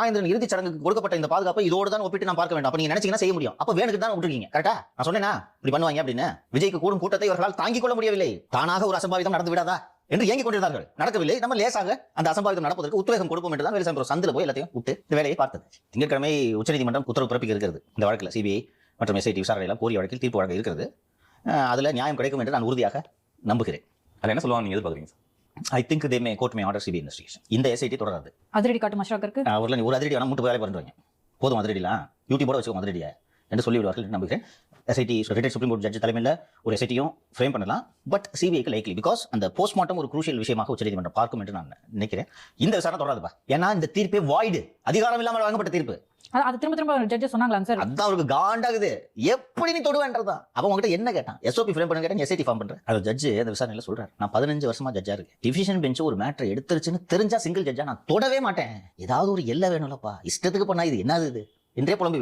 ஆயந்திரன் இறுதிச் சடங்குக்கு கொடுக்கப்பட்ட இந்த பாதுகாப்பை இதோடு தான் ஒப்பிட்டு நான் பார்க்க வேண்டும். அப்ப நீங்க நினைச்சீங்கன்னா செய்ய முடியும். அப்ப வேணுக்கு தான் விட்டுருக்கீங்க. கரெக்டா? நான் சொன்னேனா இப்படி பண்ணுவாங்க அப்படின்னு. விஜய்க்கு கூடும் கூட்டத்தை இவர்களால் தாங்கிக் கொள்ள முடியவில்லை. தானாக ஒரு அசம்பாவிதம் நடந்து விடாதா என்று ஏங்கிக் கொண்டிருந்தார்கள். நடக்கவில்லை. நம்ம லேசாக அந்த அசம்பாவிதம் நடப்பதற்கு உத்வேகம் கொடுப்போம் என்று தான் வேலுசாமி சந்தில போய் எல்லாத்தையும் விட்டு இந்த வேலையை பார்த்தது. திங்கட்கிழமை உச்சநீதிமன்றம் உத்தரவு பிறப்பிக்க இருக்கிறது. இந்த வழக்கில் சிபிஐ மற்றும் எஸ்ஐடி விசாரணையெல்லாம் கோரிய வழக்கில் தீர்ப்பு வழங்க இருக்கிறது. அதுல நியாயம் கிடைக்கும் என்று நான் உறுதியாக நம்புகிறேன். அது என்ன சொல்லுவாங்க நீங்க எதிர்பார்க்குறீங்க? I think they May court May order CBI investigation. இந்த எஸ்ஐடி தொடராது. அதிரடி காட்டும் அஷ்ராக்கருக்கு அவர்ல ஒரு அதிரடி வேணா மூட்டு வேலை பண்ணுவாங்க. போதும் அதிரடிலாம் யூடியூபோட வச்சுக்கோ அதிரடியா என்று சொல்லிவிடுவார்கள் என்று நம்புகிறேன். SIT retired supreme court judge தலைமையில் ஒரு எஸ்ஐடியும் ஃப்ரேம் பண்ணலாம். பட் சிபிஐக்கு லைக்லி பிகாஸ் அந்த போஸ்ட்மார்ட்டம் ஒரு குரூஷியல் விஷயமாக உச்சநீதிமன்றம் பார்க்கும் என்று நான் நினைக்கிறேன். இந்த விசாரணை தொடராதுப்பா. ஏன்னா இந்த தீர்ப்பே வாய்டு, அதிகாரம் இல்லாமல் வழங்கப்பட்ட தீர்ப்பு. அது திரும்ப ஜட்ஜ் சொன்னாங்களா சார்? அதான் அவருக்கு காண்டாகுது. எப்படி நீ தொடுவேன்றதான். அவன் உங்ககிட்ட என்ன கேட்டான்? எஸ்ஓபி ஃப்ரேம் பண்ண கேட்டான், எஸ்ஐடி ஃபார்ம் பண்றேன். அது ஜட்ஜ் அந்த விசாரணையில சொல்றாரு, நான் 15 வருஷமா ஜட்ஜா இருக்கேன். டிவிஷன் பெஞ்ச் ஒரு மேட்டர் எடுத்துருச்சுன்னு தெரிஞ்சா சிங்கிள் ஜட்ஜா நான் தொடவே மாட்டேன். ஏதாவது ஒரு எல்லை வேணும்லப்பா. இஷ்டத்துக்கு பண்ணா இது என்னது இது என்றே புலம்பி